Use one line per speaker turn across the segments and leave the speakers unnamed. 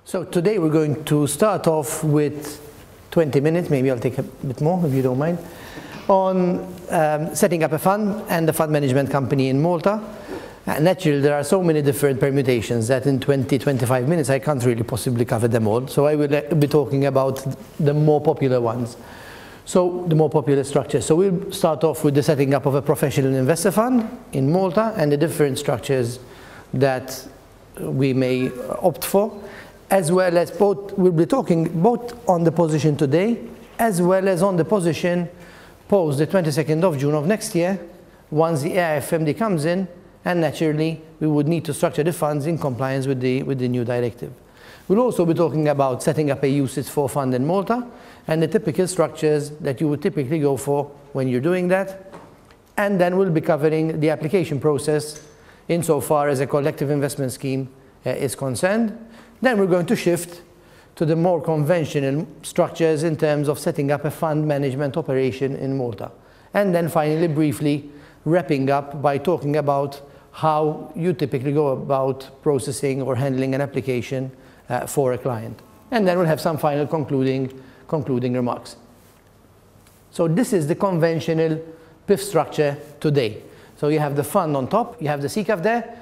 So today we're going to start off with 20 minutes, maybe I'll take a bit more if you don't mind, on setting up a fund and the fund management company in Malta. And naturally, there are so many different permutations that in 20-25 minutes I can't really possibly cover them all. So I will be talking about the more popular ones. So the more popular structures. So we'll start off with the setting up of a professional investor fund in Malta and the different structures that we may opt for, as well as we'll be talking both on the position today, as well as on the position post the 22nd of June of next year, once the AIFMD comes in, and naturally we would need to structure the funds in compliance with the new directive. We'll also be talking about setting up a UCITS 4 fund in Malta and the typical structures that you would typically go for when you're doing that. And then we'll be covering the application process insofar as a collective investment scheme is concerned. Then we're going to shift to the more conventional structures in terms of setting up a fund management operation in Malta. And then finally, briefly, wrapping up by talking about how you typically go about processing or handling an application for a client. And then we'll have some final concluding remarks. So this is the conventional PIF structure today. So you have the fund on top, you have the CCAF there.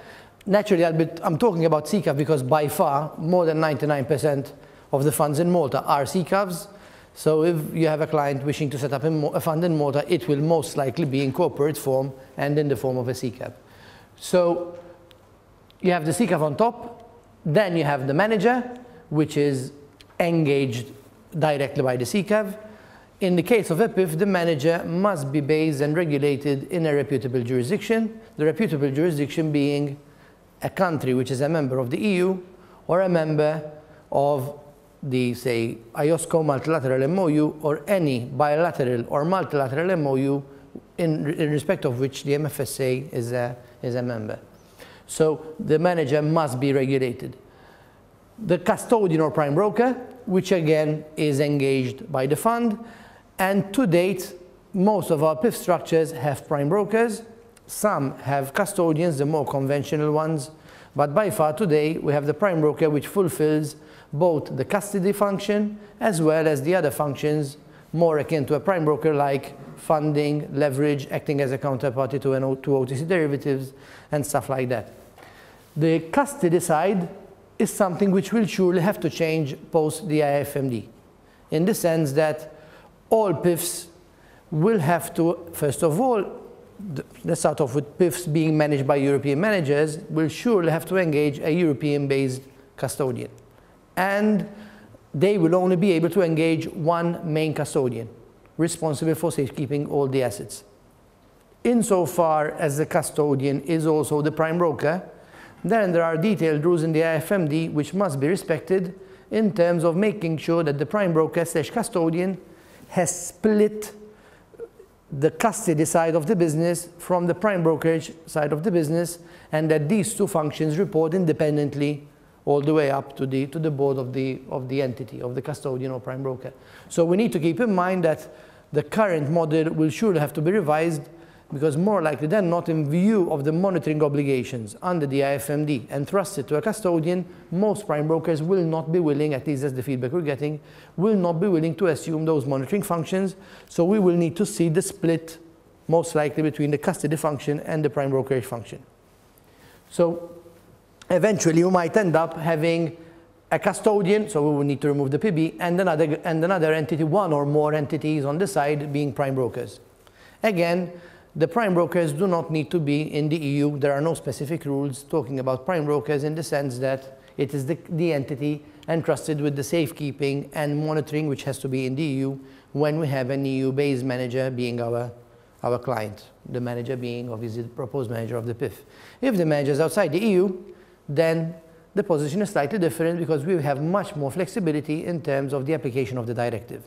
Naturally, I'm talking about CCAF because by far, more than 99% of the funds in Malta are CCAFs. So if you have a client wishing to set up a fund in Malta, it will most likely be in corporate form and in the form of a CCAF. So you have the CCAF on top, then you have the manager, which is engaged directly by the CCAF. In the case of a PIF, the manager must be based and regulated in a reputable jurisdiction, the reputable jurisdiction being a country which is a member of the EU or a member of the, say, IOSCO multilateral MOU or any bilateral or multilateral MOU in respect of which the MFSA is a member. So the manager must be regulated. The custodian or prime broker, which again is engaged by the fund, and to date, most of our PIF structures have prime brokers. Some have custodians, the more conventional ones, but by far today we have the prime broker which fulfills both the custody function as well as the other functions more akin to a prime broker like funding, leverage, acting as a counterparty to OTC derivatives and stuff like that. The custody side is something which will surely have to change post the AIFMD, in the sense that all PIFs will have to, first of all, let's start off with PIFs being managed by European managers, will surely have to engage a European-based custodian. And they will only be able to engage one main custodian, responsible for safekeeping all the assets. Insofar as the custodian is also the prime broker, then there are detailed rules in the AIFMD which must be respected in terms of making sure that the prime broker / custodian has split the custody side of the business from the prime brokerage side of the business, and that these two functions report independently all the way up to the board of the entity, of the custodian or prime broker. So we need to keep in mind that the current model will surely have to be revised, because more likely than not, in view of the monitoring obligations under the AIFMD entrusted to a custodian, most prime brokers will not be willing, at least that's the feedback we're getting, will not be willing to assume those monitoring functions. So we will need to see the split, most likely, between the custody function and the prime brokerage function. So eventually you might end up having a custodian, so we will need to remove the PB, and another entity, one or more entities on the side being prime brokers. Again, the prime brokers do not need to be in the EU. There are no specific rules talking about prime brokers, in the sense that it is the entity entrusted with the safekeeping and monitoring which has to be in the EU when we have an EU-based manager being our client, the manager being obviously the proposed manager of the PIF. If the manager is outside the EU, then the position is slightly different, because we have much more flexibility in terms of the application of the directive.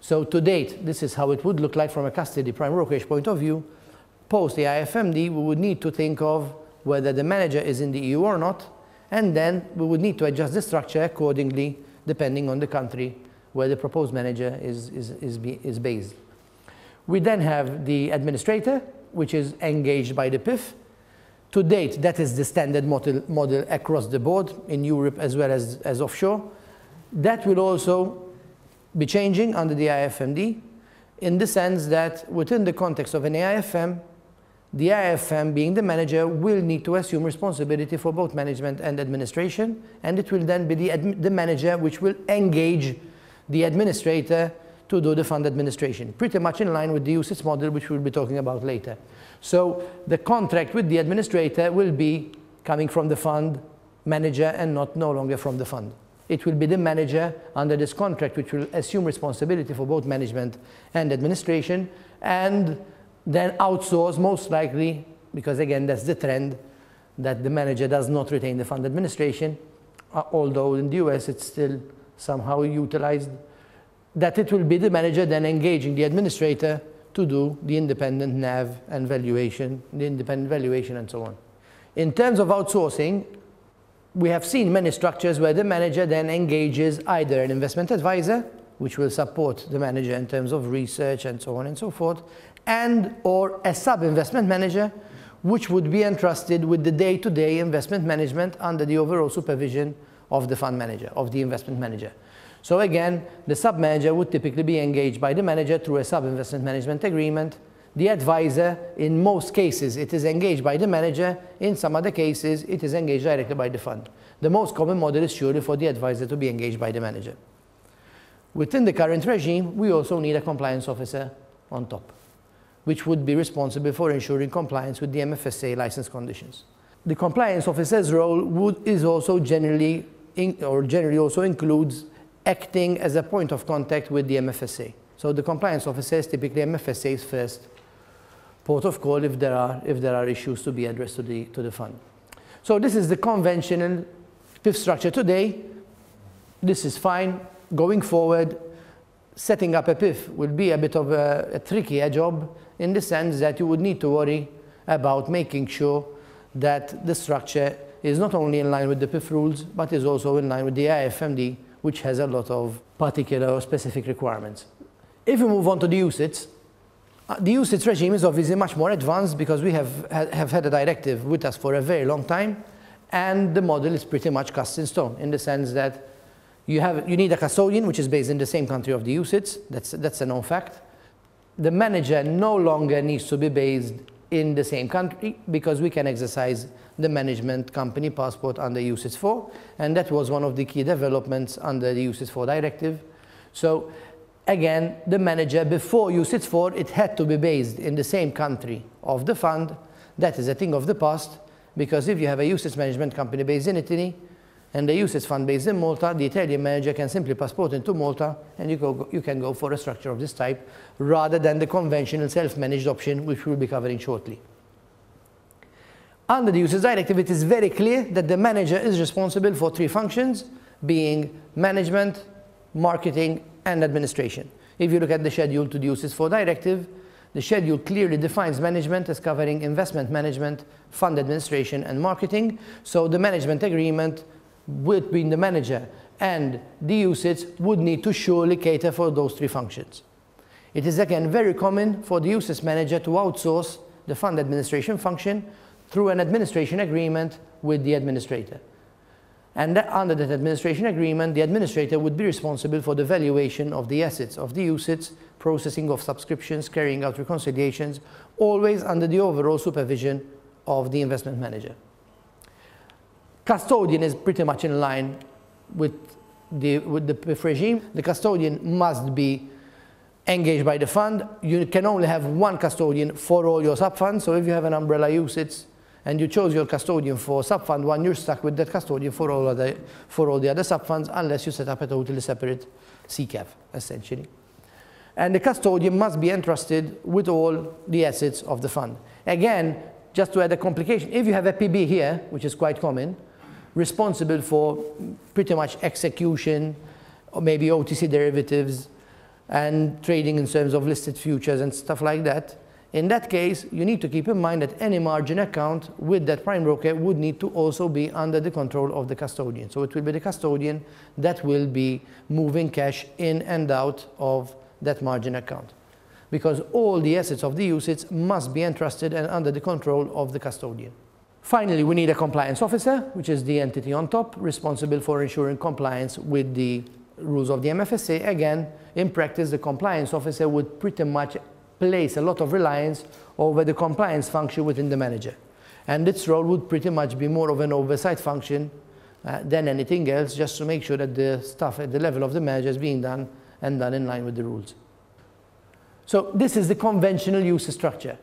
So to date, this is how it would look like from a custody prime brokerage point of view. Post the AIFMD, we would need to think of whether the manager is in the EU or not, and then we would need to adjust the structure accordingly, depending on the country where the proposed manager is based. We then have the administrator, which is engaged by the PIF, To date, that is the standard model across the board in Europe as well as offshore. That will also be changing under the AIFMD in the sense that within the context of an AIFM, the AIFM, being the manager, will need to assume responsibility for both management and administration, and it will then be the manager which will engage the administrator to do the fund administration, pretty much in line with the UCITS model, which we'll be talking about later. So the contract with the administrator will be coming from the fund manager and no longer from the fund. It will be the manager under this contract which will assume responsibility for both management and administration, and then outsource most likely, because again that's the trend, that the manager does not retain the fund administration, although in the US it's still somehow utilized, that it will be the manager then engaging the administrator to do the independent NAV and valuation, the independent valuation and so on. In terms of outsourcing, we have seen many structures where the manager then engages either an investment advisor, which will support the manager in terms of research and so on and so forth, and or a sub-investment manager, which would be entrusted with the day-to-day investment management under the overall supervision of the fund manager, of the investment manager. So again, the sub-manager would typically be engaged by the manager through a sub-investment management agreement. The advisor, in most cases, it is engaged by the manager. In some other cases, it is engaged directly by the fund. The most common model is surely for the advisor to be engaged by the manager. Within the current regime, we also need a compliance officer on top, which would be responsible for ensuring compliance with the MFSA license conditions. The compliance officer's role is also generally also includes acting as a point of contact with the MFSA. So the compliance officer is typically MFSA's first port of call if there are issues to be addressed to the fund. So this is the conventional PIF structure today. This is fine. Going forward, setting up a PIF will be a bit of a trickier job, in the sense that you would need to worry about making sure that the structure is not only in line with the PIF rules, but is also in line with the AIFMD, which has a lot of particular or specific requirements. If we move on to the UCITS, the UCITS regime is obviously much more advanced because we have had a directive with us for a very long time, and the model is pretty much cast in stone, in the sense that you need a custodian which is based in the same country of the UCITS. That's a known fact. The manager no longer needs to be based in the same country, because we can exercise the management company passport under UCITS 4, and that was one of the key developments under the UCITS 4 directive. So again, the manager before UCITS 4, it had to be based in the same country of the fund. That is a thing of the past, because if you have a UCITS management company based in Italy and the UCITS fund based in Malta, the Italian manager can simply passport into Malta, and you can go for a structure of this type, rather than the conventional self-managed option, which we'll be covering shortly. Under the UCITS directive, it is very clear that the manager is responsible for three functions, being management, marketing, and administration. If you look at the schedule to the UCITS 4 directive, the schedule clearly defines management as covering investment management, fund administration, and marketing. So the management agreement between the manager and the UCITS would need to surely cater for those three functions. It is again very common for the UCITS manager to outsource the fund administration function through an administration agreement with the administrator. And under that administration agreement, the administrator would be responsible for the valuation of the assets of the UCITS, processing of subscriptions, carrying out reconciliations, always under the overall supervision of the investment manager. Custodian is pretty much in line with the PIF regime. The custodian must be engaged by the fund. You can only have one custodian for all your sub-funds. So if you have an umbrella UCITS and you chose your custodian for sub-fund 1, you're stuck with that custodian for all the other sub-funds, unless you set up a totally separate CCAV, essentially. And the custodian must be entrusted with all the assets of the fund. Again, just to add a complication, if you have a PB here, which is quite common, responsible for pretty much execution, or maybe OTC derivatives, and trading in terms of listed futures and stuff like that, in that case, you need to keep in mind that any margin account with that prime broker would need to also be under the control of the custodian. So it will be the custodian that will be moving cash in and out of that margin account, because all the assets of the UCITS must be entrusted and under the control of the custodian. Finally, we need a compliance officer, which is the entity on top, responsible for ensuring compliance with the rules of the MFSA. Again, in practice, the compliance officer would pretty much place a lot of reliance over the compliance function within the manager. And its role would pretty much be more of an oversight function than anything else, just to make sure that the stuff at the level of the manager is being done and done in line with the rules. So this is the conventional use structure.